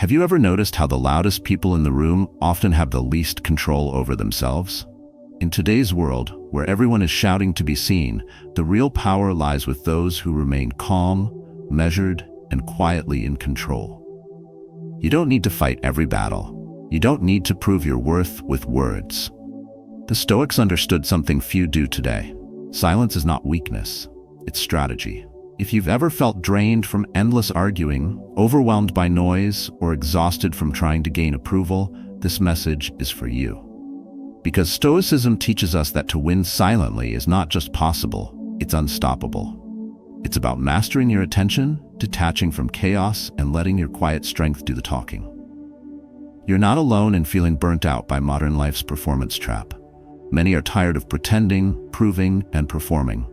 Have you ever noticed how the loudest people in the room often have the least control over themselves? In today's world, where everyone is shouting to be seen, the real power lies with those who remain calm, measured, and quietly in control. You don't need to fight every battle. You don't need to prove your worth with words. The Stoics understood something few do today. Silence is not weakness, it's strategy. If you've ever felt drained from endless arguing, overwhelmed by noise, or exhausted from trying to gain approval, this message is for you. Because Stoicism teaches us that to win silently is not just possible, it's unstoppable. It's about mastering your attention, detaching from chaos, and letting your quiet strength do the talking. You're not alone in feeling burnt out by modern life's performance trap. Many are tired of pretending, proving, and performing.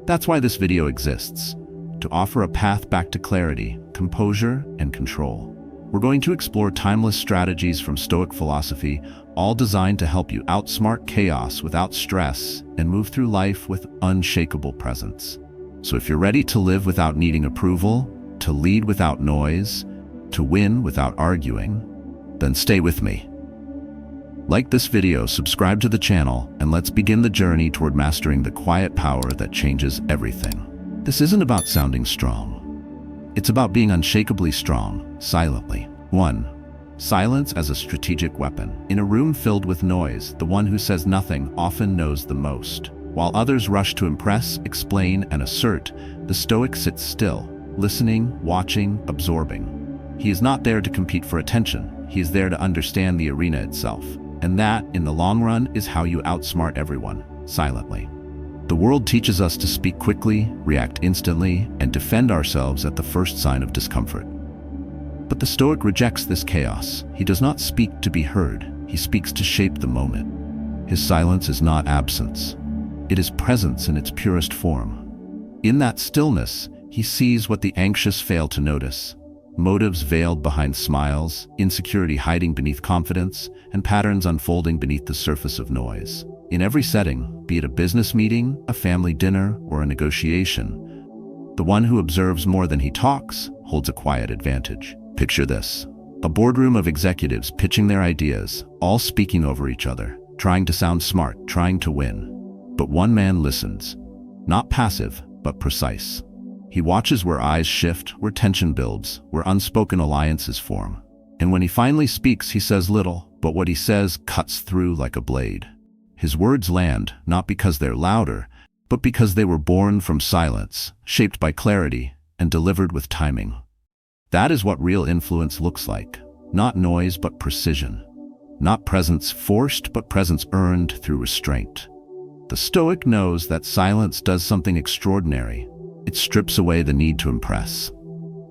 That's why this video exists, to offer a path back to clarity, composure, and control. We're going to explore timeless strategies from Stoic philosophy, all designed to help you outsmart chaos without stress and move through life with unshakable presence. So if you're ready to live without needing approval, to lead without noise, to win without arguing, then stay with me. Like this video, subscribe to the channel, and let's begin the journey toward mastering the quiet power that changes everything. This isn't about sounding strong. It's about being unshakably strong, silently. 1. Silence as a strategic weapon. In a room filled with noise, the one who says nothing often knows the most. While others rush to impress, explain, and assert, the Stoic sits still, listening, watching, absorbing. He is not there to compete for attention. He is there to understand the arena itself. And that, in the long run, is how you outsmart everyone, silently. The world teaches us to speak quickly, react instantly, and defend ourselves at the first sign of discomfort. But the Stoic rejects this chaos. He does not speak to be heard. He speaks to shape the moment. His silence is not absence. It is presence in its purest form. In that stillness, he sees what the anxious fail to notice. Motives veiled behind smiles, insecurity hiding beneath confidence, and patterns unfolding beneath the surface of noise. In every setting, be it a business meeting, a family dinner, or a negotiation, the one who observes more than he talks holds a quiet advantage. Picture this: a boardroom of executives pitching their ideas, all speaking over each other, trying to sound smart, trying to win. But one man listens, not passive, but precise. He watches where eyes shift, where tension builds, where unspoken alliances form. And when he finally speaks, he says little, but what he says cuts through like a blade. His words land, not because they're louder, but because they were born from silence, shaped by clarity, and delivered with timing. That is what real influence looks like. Not noise, but precision. Not presence forced, but presence earned through restraint. The Stoic knows that silence does something extraordinary. It strips away the need to impress.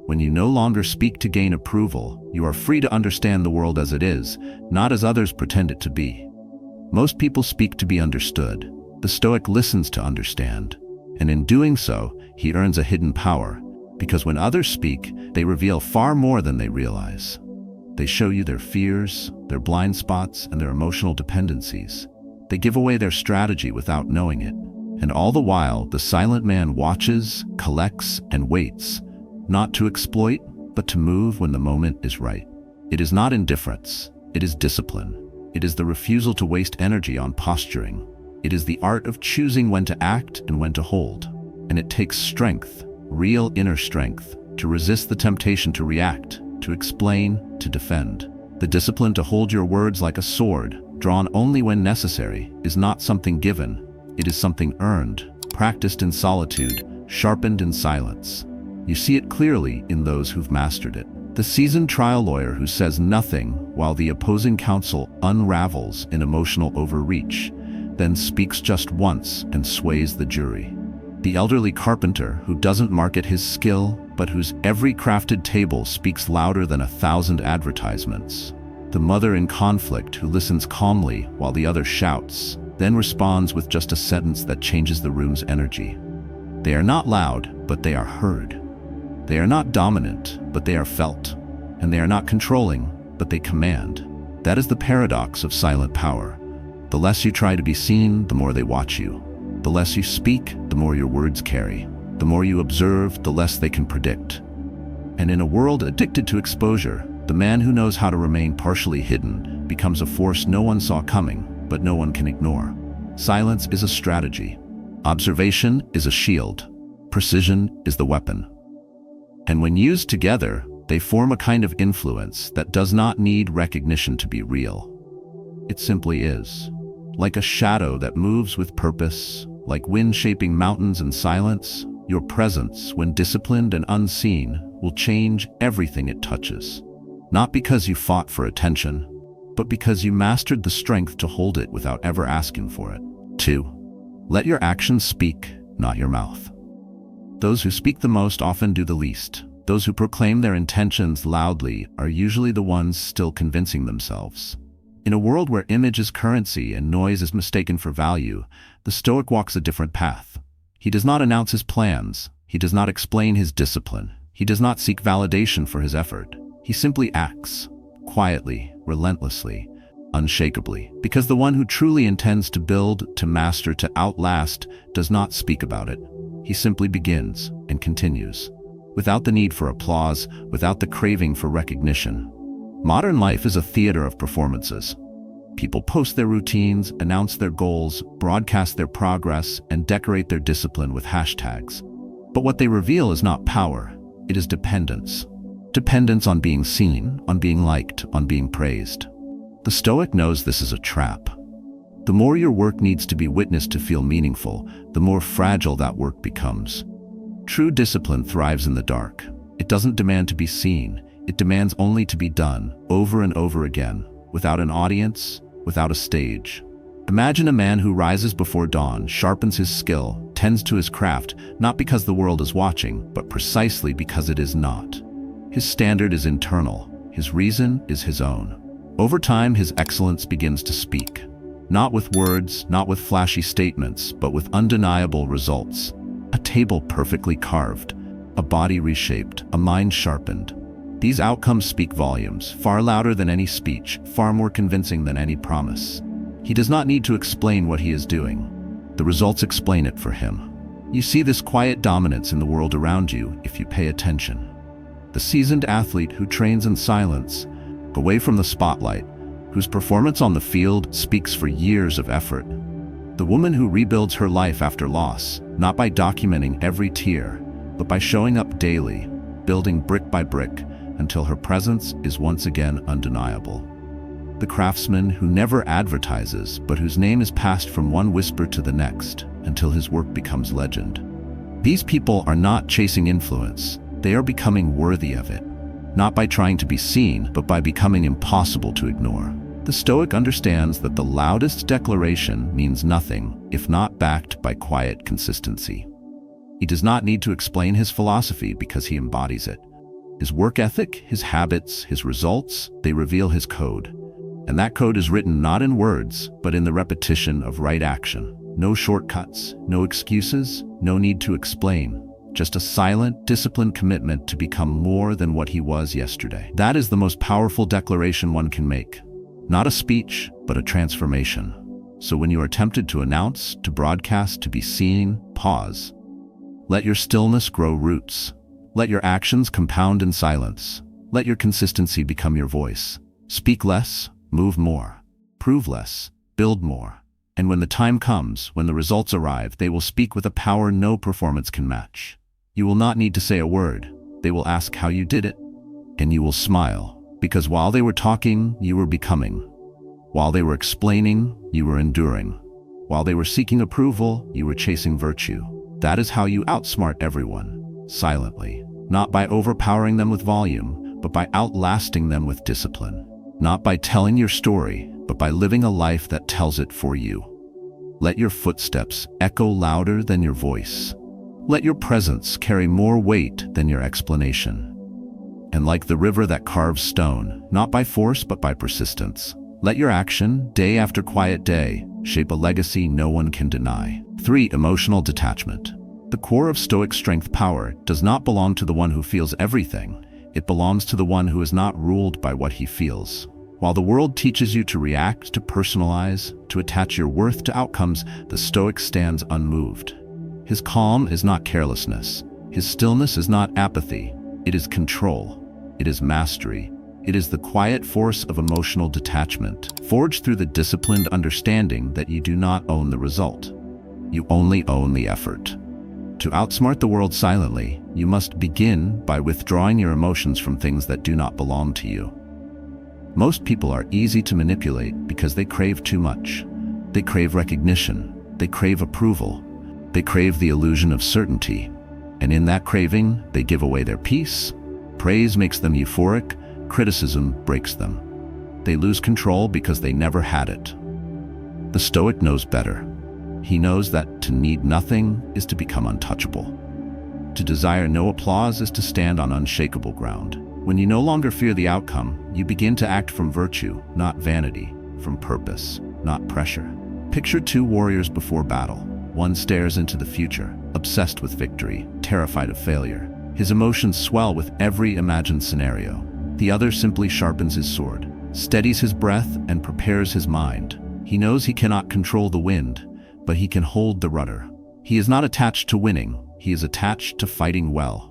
When you no longer speak to gain approval, you are free to understand the world as it is, not as others pretend it to be. Most people speak to be understood. The Stoic listens to understand. And in doing so, he earns a hidden power, because when others speak, they reveal far more than they realize. They show you their fears, their blind spots, and their emotional dependencies. They give away their strategy without knowing it. And all the while, the silent man watches, collects, and waits, not to exploit, but to move when the moment is right. It is not indifference. It is discipline. It is the refusal to waste energy on posturing. It is the art of choosing when to act and when to hold. And it takes strength, real inner strength, to resist the temptation to react, to explain, to defend. The discipline to hold your words like a sword, drawn only when necessary, is not something given. It is something earned, practiced in solitude, sharpened in silence. You see it clearly in those who've mastered it. The seasoned trial lawyer who says nothing while the opposing counsel unravels in emotional overreach, then speaks just once and sways the jury. The elderly carpenter who doesn't market his skill, but whose every crafted table speaks louder than 1,000 advertisements. The mother in conflict who listens calmly while the other shouts, then responds with just a sentence that changes the room's energy. They are not loud, but they are heard. They are not dominant, but they are felt. And they are not controlling, but they command. That is the paradox of silent power. The less you try to be seen, the more they watch you. The less you speak, the more your words carry. The more you observe, the less they can predict. And in a world addicted to exposure, The man who knows how to remain partially hidden becomes a force no one saw coming, but no one can ignore. Silence is a strategy. Observation is a shield. Precision is the weapon. And when used together, they form a kind of influence that does not need recognition to be real. It simply is. Like a shadow that moves with purpose, like wind shaping mountains in silence, your presence, when disciplined and unseen, will change everything it touches. Not because you fought for attention, but because you mastered the strength to hold it without ever asking for it. 2. Let your actions speak, not your mouth. Those who speak the most often do the least. Those who proclaim their intentions loudly are usually the ones still convincing themselves. In a world where image is currency and noise is mistaken for value, the Stoic walks a different path. He does not announce his plans. He does not explain his discipline. He does not seek validation for his effort. He simply acts, quietly, relentlessly, unshakably. Because the one who truly intends to build, to master, to outlast, does not speak about it. He simply begins and continues, without the need for applause, without the craving for recognition. Modern life is a theater of performances. People post their routines, announce their goals, broadcast their progress, and decorate their discipline with hashtags. But what they reveal is not power, it is dependence. Dependence on being seen, on being liked, on being praised. The Stoic knows this is a trap. The more your work needs to be witnessed to feel meaningful, the more fragile that work becomes. True discipline thrives in the dark. It doesn't demand to be seen. It demands only to be done, over and over again, without an audience, without a stage. Imagine a man who rises before dawn, sharpens his skill, tends to his craft, not because the world is watching, but precisely because it is not. His standard is internal. His reason is his own. Over time, his excellence begins to speak. Not with words, not with flashy statements, but with undeniable results. A table perfectly carved, a body reshaped, a mind sharpened. These outcomes speak volumes, far louder than any speech, far more convincing than any promise. He does not need to explain what he is doing. The results explain it for him. You see this quiet dominance in the world around you if you pay attention. The seasoned athlete who trains in silence, away from the spotlight, whose performance on the field speaks for years of effort. The woman who rebuilds her life after loss, not by documenting every tear, but by showing up daily, building brick by brick, until her presence is once again undeniable. The craftsman who never advertises, but whose name is passed from one whisper to the next, until his work becomes legend. These people are not chasing influence, they are becoming worthy of it. Not by trying to be seen, but by becoming impossible to ignore. The Stoic understands that the loudest declaration means nothing if not backed by quiet consistency. He does not need to explain his philosophy because he embodies it. His work ethic, his habits, his results, they reveal his code. And that code is written not in words, but in the repetition of right action. No shortcuts, no excuses, no need to explain. Just a silent, disciplined commitment to become more than what he was yesterday. That is the most powerful declaration one can make. Not a speech, but a transformation. So when you are tempted to announce, to broadcast, to be seen, pause. Let your stillness grow roots. Let your actions compound in silence. Let your consistency become your voice. Speak less, move more. Prove less, build more. And when the time comes, when the results arrive, they will speak with a power no performance can match. You will not need to say a word. They will ask how you did it, and you will smile, because while they were talking, you were becoming. While they were explaining, you were enduring. While they were seeking approval, you were chasing virtue. That is how you outsmart everyone, silently, not by overpowering them with volume, but by outlasting them with discipline. Not by telling your story, but by living a life that tells it for you. Let your footsteps echo louder than your voice. Let your presence carry more weight than your explanation. And like the river that carves stone, not by force but by persistence, let your action, day after quiet day, shape a legacy no one can deny. 3. Emotional detachment. The core of Stoic strength power does not belong to the one who feels everything. It belongs to the one who is not ruled by what he feels. While the world teaches you to react, to personalize, to attach your worth to outcomes, the Stoic stands unmoved. His calm is not carelessness. His stillness is not apathy. It is control. It is mastery. It is the quiet force of emotional detachment, forged through the disciplined understanding that you do not own the result. You only own the effort. To outsmart the world silently, you must begin by withdrawing your emotions from things that do not belong to you. Most people are easy to manipulate because they crave too much. They crave recognition. They crave approval. They crave the illusion of certainty. And in that craving, they give away their peace. Praise makes them euphoric. Criticism breaks them. They lose control because they never had it. The Stoic knows better. He knows that to need nothing is to become untouchable. To desire no applause is to stand on unshakable ground. When you no longer fear the outcome, you begin to act from virtue, not vanity, from purpose, not pressure. Picture two warriors before battle. One stares into the future, obsessed with victory, terrified of failure. His emotions swell with every imagined scenario. The other simply sharpens his sword, steadies his breath, and prepares his mind. He knows he cannot control the wind, but he can hold the rudder. He is not attached to winning, he is attached to fighting well.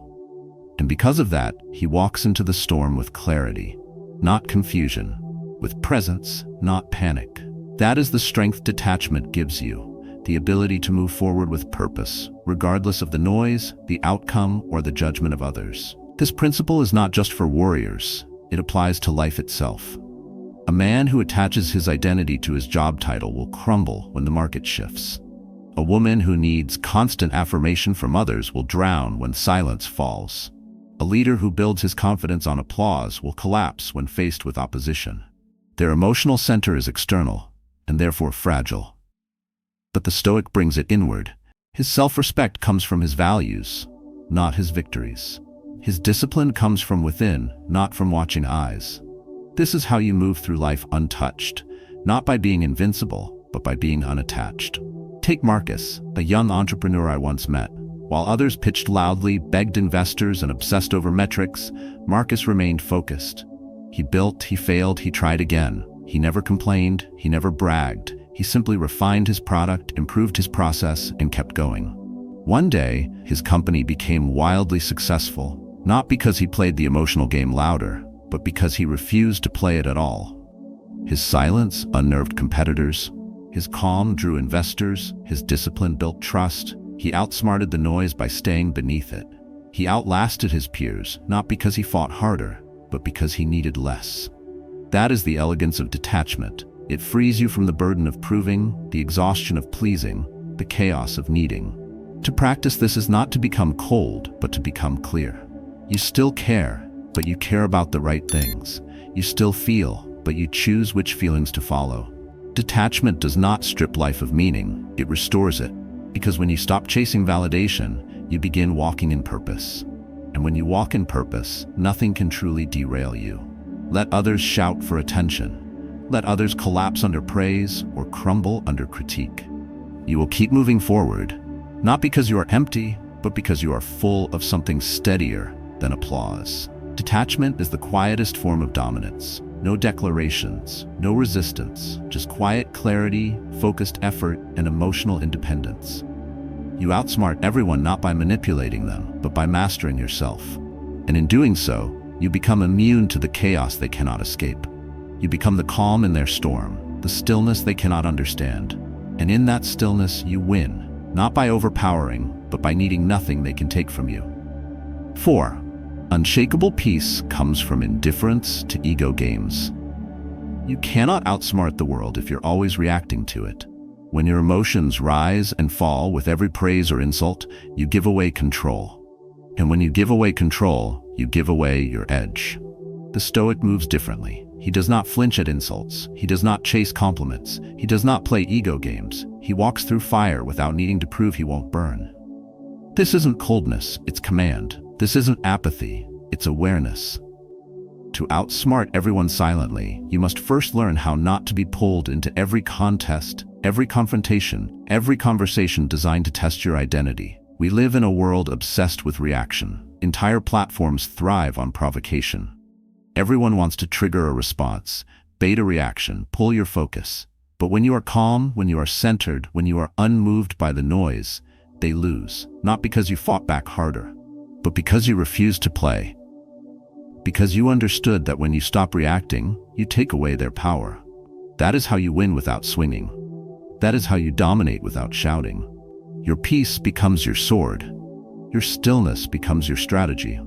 And because of that, he walks into the storm with clarity, not confusion, with presence, not panic. That is the strength detachment gives you, the ability to move forward with purpose, regardless of the noise, the outcome, or the judgment of others. This principle is not just for warriors, it applies to life itself. A man who attaches his identity to his job title will crumble when the market shifts. A woman who needs constant affirmation from others will drown when silence falls. A leader who builds his confidence on applause will collapse when faced with opposition. Their emotional center is external, and therefore fragile. But the Stoic brings it inward. His self-respect comes from his values, not his victories. His discipline comes from within, not from watching eyes. This is how you move through life untouched, not by being invincible, but by being unattached. Take Marcus, a young entrepreneur I once met. While others pitched loudly, begged investors, and obsessed over metrics, Marcus remained focused. He built, he failed, he tried again. He never complained, he never bragged. He simply refined his product, improved his process, and kept going. One day, his company became wildly successful, not because he played the emotional game louder, but because he refused to play it at all. His silence unnerved competitors. His calm drew investors. His discipline built trust. He outsmarted the noise by staying beneath it. He outlasted his peers, not because he fought harder, but because he needed less. That is the elegance of detachment. It frees you from the burden of proving, the exhaustion of pleasing, the chaos of needing. To practice this is not to become cold, but to become clear. You still care, but you care about the right things. You still feel, but you choose which feelings to follow. Detachment does not strip life of meaning, it restores it. Because when you stop chasing validation, you begin walking in purpose. And when you walk in purpose, nothing can truly derail you. Let others shout for attention. Let others collapse under praise or crumble under critique. You will keep moving forward, not because you are empty, but because you are full of something steadier than applause. Detachment is the quietest form of dominance. No declarations, no resistance, just quiet clarity, focused effort, and emotional independence. You outsmart everyone not by manipulating them, but by mastering yourself. And in doing so, you become immune to the chaos they cannot escape. You become the calm in their storm, the stillness they cannot understand. And in that stillness, you win, not by overpowering, but by needing nothing they can take from you. 4. Unshakable peace comes from indifference to ego games. You cannot outsmart the world if you're always reacting to it. When your emotions rise and fall with every praise or insult, you give away control. And when you give away control, you give away your edge. The Stoic moves differently. He does not flinch at insults. He does not chase compliments. He does not play ego games. He walks through fire without needing to prove he won't burn. This isn't coldness, it's command. This isn't apathy, it's awareness. To outsmart everyone silently, you must first learn how not to be pulled into every contest, every confrontation, every conversation designed to test your identity. We live in a world obsessed with reaction. Entire platforms thrive on provocation. Everyone wants to trigger a response, bait a reaction, pull your focus. But when you are calm, when you are centered, when you are unmoved by the noise, they lose. Not because you fought back harder, but because you refuse to play. Because you understood that when you stop reacting, you take away their power. That is how you win without swinging. That is how you dominate without shouting. Your peace becomes your sword. Your stillness becomes your strategy.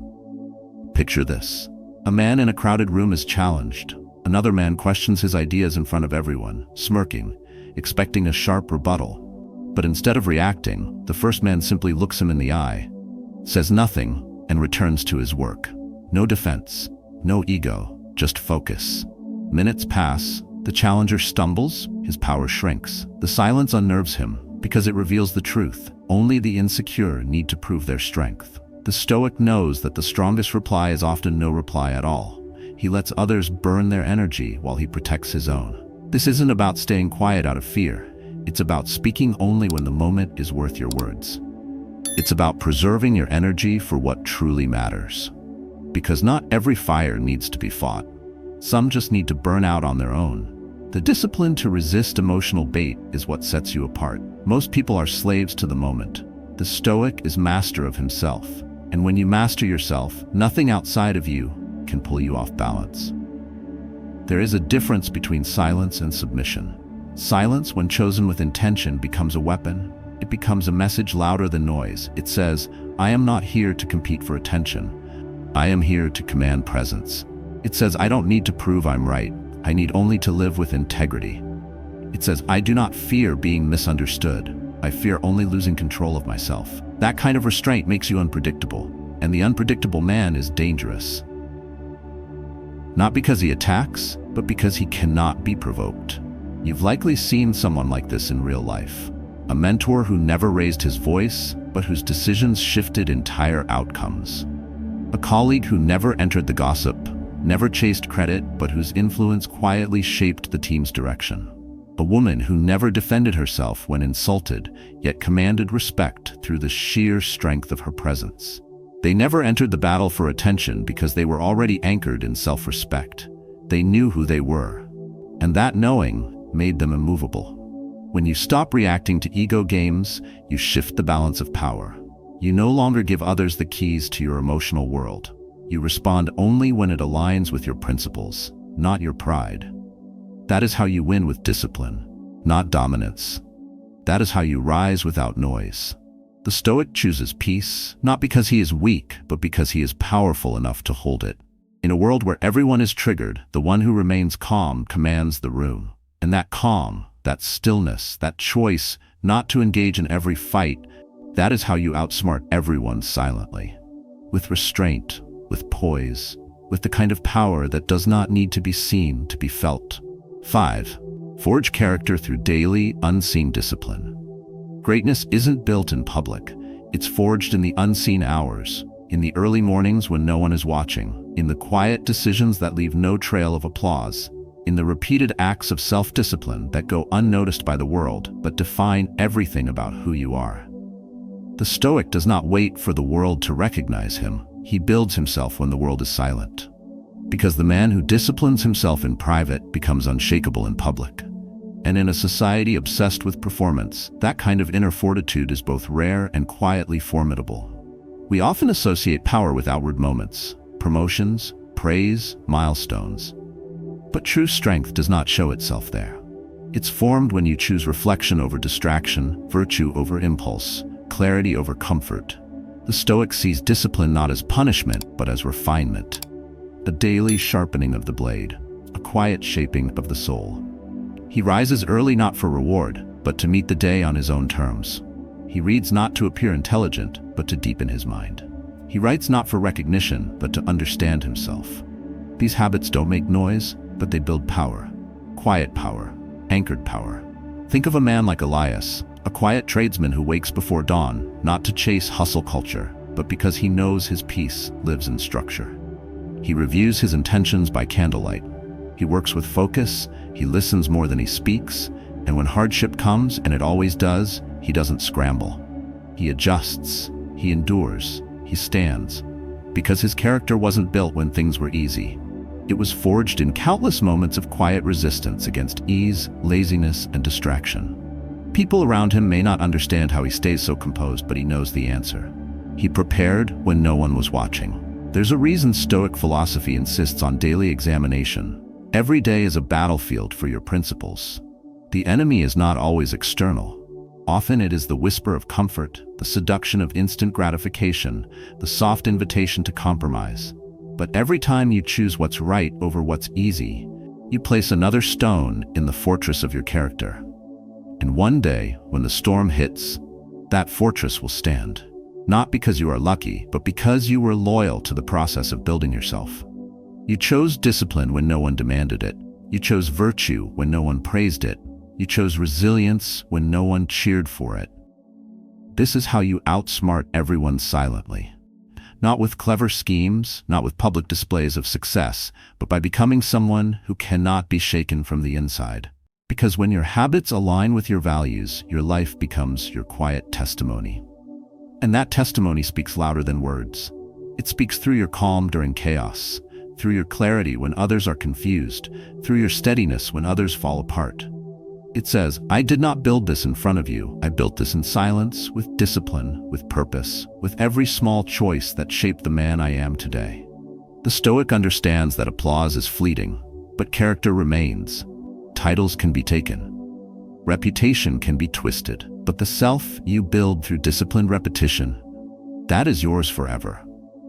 Picture this. A man in a crowded room is challenged. Another man questions his ideas in front of everyone, smirking, expecting a sharp rebuttal. But instead of reacting, the first man simply looks him in the eye, says nothing, and returns to his work. No defense, no ego, just focus. Minutes pass, the challenger stumbles, his power shrinks. The silence unnerves him, because it reveals the truth. Only the insecure need to prove their strength. The Stoic knows that the strongest reply is often no reply at all. He lets others burn their energy while he protects his own. This isn't about staying quiet out of fear. It's about speaking only when the moment is worth your words. It's about preserving your energy for what truly matters. Because not every fire needs to be fought. Some just need to burn out on their own. The discipline to resist emotional bait is what sets you apart. Most people are slaves to the moment. The Stoic is master of himself. And when you master yourself, nothing outside of you can pull you off balance. There is a difference between silence and submission. Silence, when chosen with intention, becomes a weapon. It becomes a message louder than noise. It says, I am not here to compete for attention. I am here to command presence. It says, I don't need to prove I'm right. I need only to live with integrity. It says, I do not fear being misunderstood. I fear only losing control of myself. That kind of restraint makes you unpredictable, and the unpredictable man is dangerous. Not because he attacks, but because he cannot be provoked. You've likely seen someone like this in real life. A mentor who never raised his voice, but whose decisions shifted entire outcomes. A colleague who never entered the gossip, never chased credit, but whose influence quietly shaped the team's direction. A woman who never defended herself when insulted, yet commanded respect through the sheer strength of her presence. They never entered the battle for attention because they were already anchored in self-respect. They knew who they were, and that knowing made them immovable. When you stop reacting to ego games, you shift the balance of power. You no longer give others the keys to your emotional world. You respond only when it aligns with your principles, not your pride. That is how you win with discipline, not dominance. That is how you rise without noise. The Stoic chooses peace, not because he is weak, but because he is powerful enough to hold it. In a world where everyone is triggered, the one who remains calm commands the room. And that calm, that stillness, that choice not to engage in every fight, that is how you outsmart everyone silently. With restraint, with poise, with the kind of power that does not need to be seen to be felt. 5. Forge character through daily, unseen discipline. Greatness isn't built in public. It's forged in the unseen hours, in the early mornings when no one is watching, in the quiet decisions that leave no trail of applause, in the repeated acts of self-discipline that go unnoticed by the world but define everything about who you are. The Stoic does not wait for the world to recognize him. He builds himself when the world is silent. Because the man who disciplines himself in private becomes unshakable in public. And in a society obsessed with performance, that kind of inner fortitude is both rare and quietly formidable. We often associate power with outward moments, promotions, praise, milestones. But true strength does not show itself there. It's formed when you choose reflection over distraction, virtue over impulse, clarity over comfort. The Stoic sees discipline not as punishment, but as refinement. A daily sharpening of the blade, a quiet shaping of the soul. He rises early not for reward, but to meet the day on his own terms. He reads not to appear intelligent, but to deepen his mind. He writes not for recognition, but to understand himself. These habits don't make noise, but they build power. Quiet power, anchored power. Think of a man like Elias, a quiet tradesman who wakes before dawn, not to chase hustle culture, but because he knows his peace lives in structure. He reviews his intentions by candlelight. He works with focus, he listens more than he speaks, and when hardship comes, and it always does, he doesn't scramble. He adjusts, he endures, he stands, because his character wasn't built when things were easy. It was forged in countless moments of quiet resistance against ease, laziness, and distraction. People around him may not understand how he stays so composed, but he knows the answer. He prepared when no one was watching. There's a reason Stoic philosophy insists on daily examination. Every day is a battlefield for your principles. The enemy is not always external. Often it is the whisper of comfort, the seduction of instant gratification, the soft invitation to compromise. But every time you choose what's right over what's easy, you place another stone in the fortress of your character. And one day, when the storm hits, that fortress will stand. Not because you are lucky, but because you were loyal to the process of building yourself. You chose discipline when no one demanded it. You chose virtue when no one praised it. You chose resilience when no one cheered for it. This is how you outsmart everyone silently. Not with clever schemes, not with public displays of success, but by becoming someone who cannot be shaken from the inside. Because when your habits align with your values, your life becomes your quiet testimony. And that testimony speaks louder than words. It speaks through your calm during chaos, through your clarity when others are confused, through your steadiness when others fall apart. It says, I did not build this in front of you. I built this in silence, with discipline, with purpose, with every small choice that shaped the man I am today. The Stoic understands that applause is fleeting, but character remains. Titles can be taken. Reputation can be twisted, but the self you build through disciplined repetition, that is yours forever.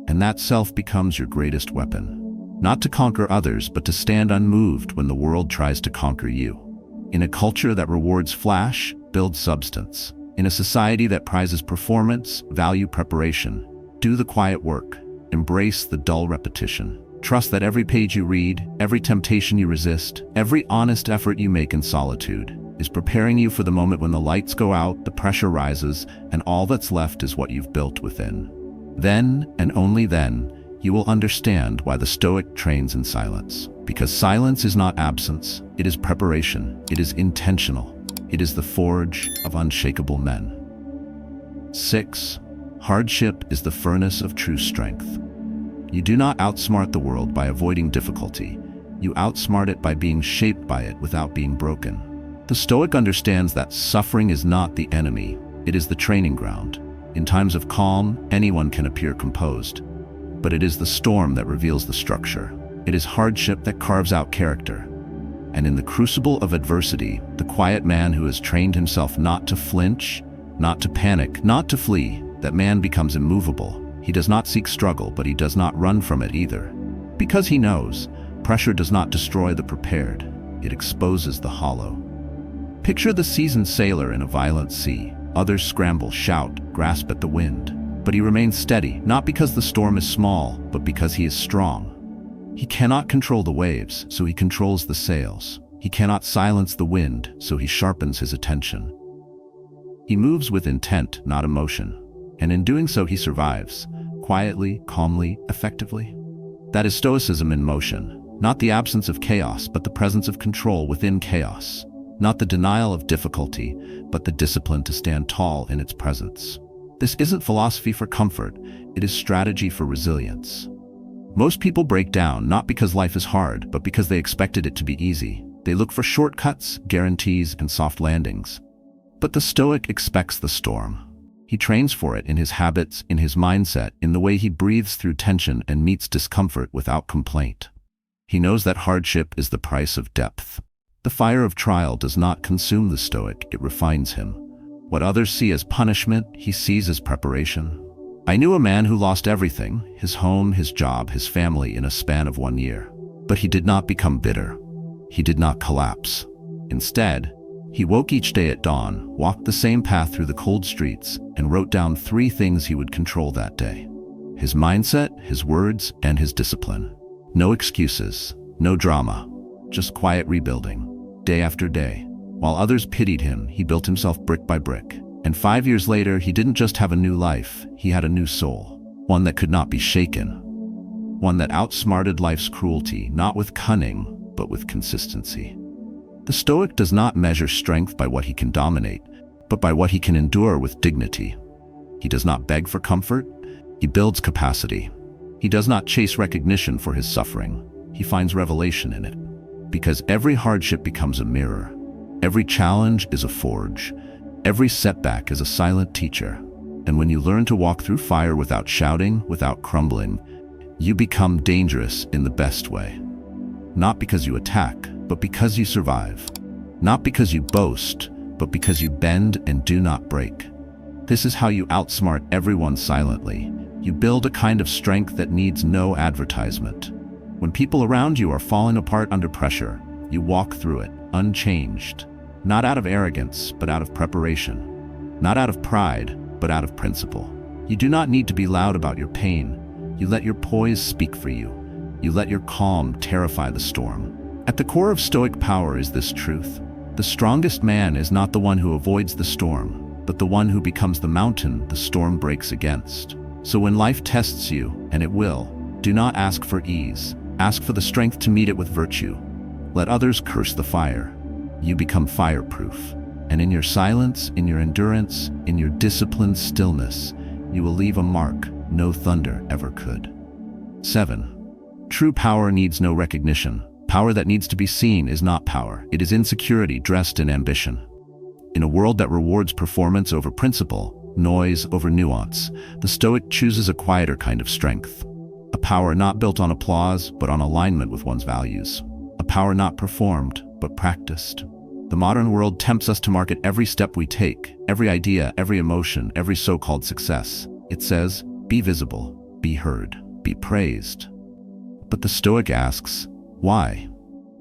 And that self becomes your greatest weapon. Not to conquer others, but to stand unmoved when the world tries to conquer you. In a culture that rewards flash, build substance. In a society that prizes performance, value preparation. Do the quiet work. Embrace the dull repetition. Trust that every page you read, every temptation you resist, every honest effort you make in solitude is preparing you for the moment when the lights go out, the pressure rises, and all that's left is what you've built within. Then, and only then, you will understand why the Stoic trains in silence. Because silence is not absence, it is preparation, it is intentional, it is the forge of unshakable men. 6. Hardship is the furnace of true strength. You do not outsmart the world by avoiding difficulty. You outsmart it by being shaped by it without being broken. The Stoic understands that suffering is not the enemy, it is the training ground. In times of calm, anyone can appear composed. But it is the storm that reveals the structure. It is hardship that carves out character. And in the crucible of adversity, the quiet man who has trained himself not to flinch, not to panic, not to flee, that man becomes immovable. He does not seek struggle, but he does not run from it either. Because he knows, pressure does not destroy the prepared, it exposes the hollow. Picture the seasoned sailor in a violent sea. Others scramble, shout, grasp at the wind. But he remains steady, not because the storm is small, but because he is strong. He cannot control the waves, so he controls the sails. He cannot silence the wind, so he sharpens his attention. He moves with intent, not emotion. And in doing so he survives, quietly, calmly, effectively. That is Stoicism in motion. Not the absence of chaos, but the presence of control within chaos. Not the denial of difficulty, but the discipline to stand tall in its presence. This isn't philosophy for comfort, it is strategy for resilience. Most people break down not because life is hard, but because they expected it to be easy. They look for shortcuts, guarantees, and soft landings. But the Stoic expects the storm. He trains for it in his habits, in his mindset, in the way he breathes through tension and meets discomfort without complaint. He knows that hardship is the price of depth. The fire of trial does not consume the Stoic, it refines him. What others see as punishment, he sees as preparation. I knew a man who lost everything, his home, his job, his family, in a span of 1 year. But he did not become bitter. He did not collapse. Instead, he woke each day at dawn, walked the same path through the cold streets, and wrote down 3 things he would control that day. His mindset, his words, and his discipline. No excuses, no drama, just quiet rebuilding, day after day. While others pitied him, he built himself brick by brick. And 5 years later, he didn't just have a new life, he had a new soul. One that could not be shaken. One that outsmarted life's cruelty, not with cunning, but with consistency. The Stoic does not measure strength by what he can dominate, but by what he can endure with dignity. He does not beg for comfort, he builds capacity. He does not chase recognition for his suffering, he finds revelation in it. Because every hardship becomes a mirror. Every challenge is a forge. Every setback is a silent teacher. And when you learn to walk through fire without shouting, without crumbling, You become dangerous in the best way. Not because you attack, but because you survive. Not because you boast, but because you bend and do not break. This is how you outsmart everyone silently. You build a kind of strength that needs no advertisement. When people around you are falling apart under pressure, you walk through it, unchanged. Not out of arrogance, but out of preparation. Not out of pride, but out of principle. You do not need to be loud about your pain. You let your poise speak for you. You let your calm terrify the storm. At the core of Stoic power is this truth. The strongest man is not the one who avoids the storm, but the one who becomes the mountain the storm breaks against. So when life tests you, and it will, do not ask for ease. Ask for the strength to meet it with virtue. Let others curse the fire. You become fireproof. And in your silence, in your endurance, in your disciplined stillness, you will leave a mark no thunder ever could. 7. True power needs no recognition. Power that needs to be seen is not power. It is insecurity dressed in ambition. In a world that rewards performance over principle, noise over nuance, the Stoic chooses a quieter kind of strength. A power not built on applause, but on alignment with one's values. A power not performed, but practiced. The modern world tempts us to market every step we take, every idea, every emotion, every so-called success. It says, be visible, be heard, be praised. But the Stoic asks, why?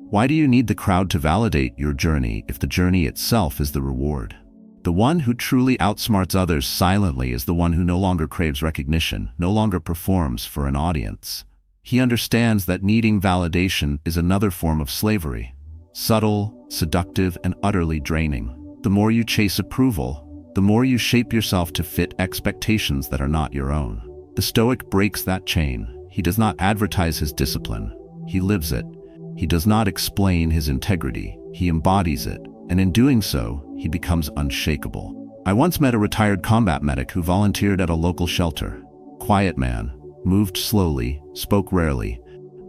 Why do you need the crowd to validate your journey if the journey itself is the reward? The one who truly outsmarts others silently is the one who no longer craves recognition, no longer performs for an audience. He understands that needing validation is another form of slavery. Subtle, seductive, and utterly draining. The more you chase approval, the more you shape yourself to fit expectations that are not your own. The Stoic breaks that chain. He does not advertise his discipline. He lives it. He does not explain his integrity. He embodies it. And in doing so, he becomes unshakable. I once met a retired combat medic who volunteered at a local shelter. Quiet man, moved slowly, spoke rarely,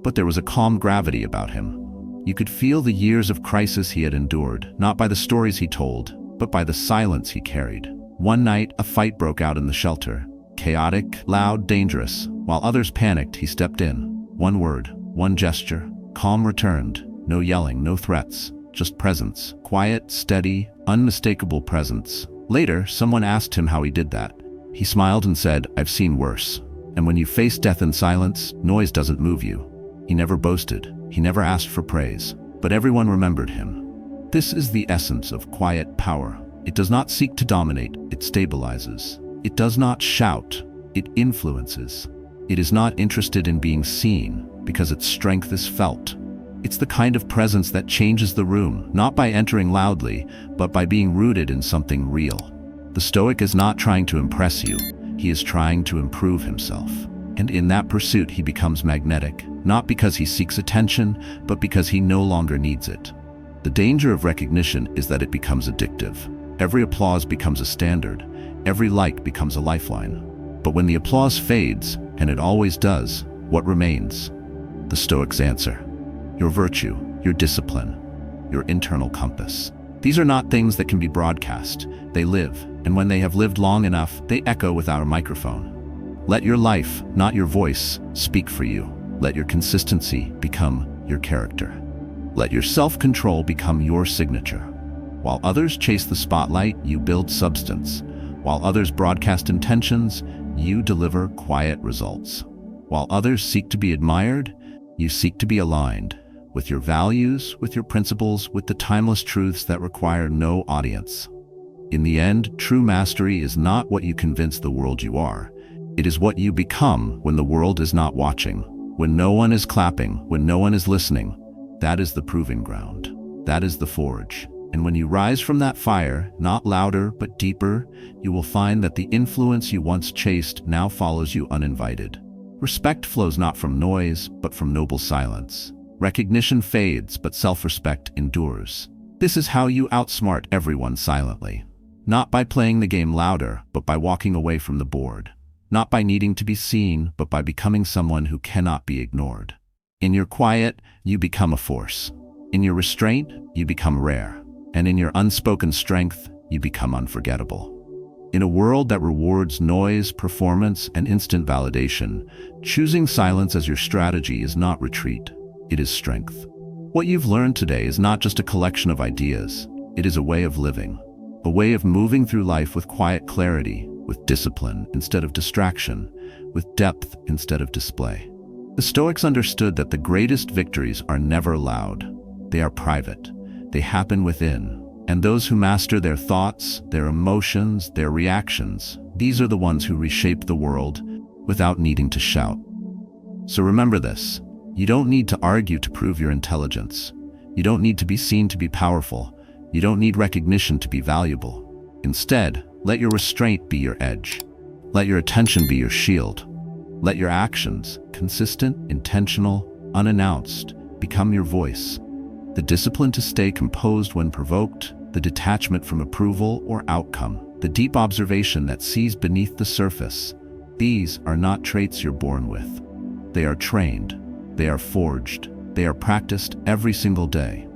but there was a calm gravity about him. You could feel the years of crisis he had endured, not by the stories he told, but by the silence he carried. One night, a fight broke out in the shelter. Chaotic, loud, dangerous. While others panicked, he stepped in. One word, one gesture. Calm returned. No yelling, no threats. Just presence. Quiet, steady, unmistakable presence. Later, someone asked him how he did that. He smiled and said, I've seen worse. And when you face death in silence, noise doesn't move you. He never boasted. He never asked for praise. But everyone remembered him. This is the essence of quiet power. It does not seek to dominate, it stabilizes. It does not shout, it influences. It is not interested in being seen because its strength is felt. It's the kind of presence that changes the room, not by entering loudly, but by being rooted in something real. The Stoic is not trying to impress you, he is trying to improve himself. And in that pursuit he becomes magnetic, not because he seeks attention, but because he no longer needs it. The danger of recognition is that it becomes addictive. Every applause becomes a standard, every like becomes a lifeline. But when the applause fades, and it always does, what remains? The Stoic's answer. Your virtue, your discipline, your internal compass. These are not things that can be broadcast. They live, and when they have lived long enough, they echo without a microphone. Let your life, not your voice, speak for you. Let your consistency become your character. Let your self-control become your signature. While others chase the spotlight, you build substance. While others broadcast intentions, you deliver quiet results. While others seek to be admired, you seek to be aligned with your values, with your principles, with the timeless truths that require no audience. In the end, true mastery is not what you convince the world you are. It is what you become when the world is not watching, when no one is clapping, when no one is listening. That is the proving ground. That is the forge. And when you rise from that fire, not louder but deeper, you will find that the influence you once chased now follows you uninvited. Respect flows not from noise, but from noble silence. Recognition fades, but self-respect endures. This is how you outsmart everyone silently. Not by playing the game louder, but by walking away from the board. Not by needing to be seen, but by becoming someone who cannot be ignored. In your quiet, you become a force. In your restraint, you become rare. And in your unspoken strength, you become unforgettable. In a world that rewards noise, performance, and instant validation, choosing silence as your strategy is not retreat, it is strength. What you've learned today is not just a collection of ideas, it is a way of living, a way of moving through life with quiet clarity, with discipline instead of distraction, with depth instead of display. The Stoics understood that the greatest victories are never loud. They are private. They happen within. And those who master their thoughts, their emotions, their reactions, these are the ones who reshape the world without needing to shout. So remember this, you don't need to argue to prove your intelligence. You don't need to be seen to be powerful. You don't need recognition to be valuable. Instead, let your restraint be your edge. Let your attention be your shield. Let your actions, consistent, intentional, unannounced, become your voice. The discipline to stay composed when provoked, the detachment from approval or outcome, the deep observation that sees beneath the surface. These are not traits you're born with. They are trained, they are forged, they are practiced every single day.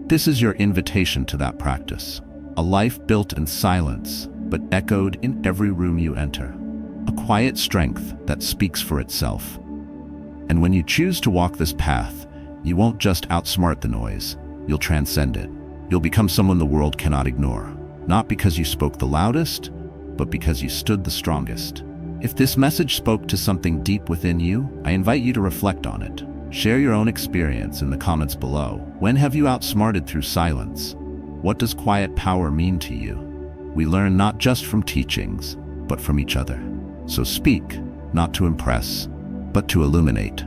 This is your invitation to that practice. A life built in silence, but echoed in every room you enter. A quiet strength that speaks for itself. And when you choose to walk this path, you won't just outsmart the noise, you'll transcend it. You'll become someone the world cannot ignore, not because you spoke the loudest, but because you stood the strongest. If this message spoke to something deep within you, I invite you to reflect on it. Share your own experience in the comments below. When have you outsmarted through silence? What does quiet power mean to you? We learn not just from teachings, but from each other. So speak, not to impress, but to illuminate.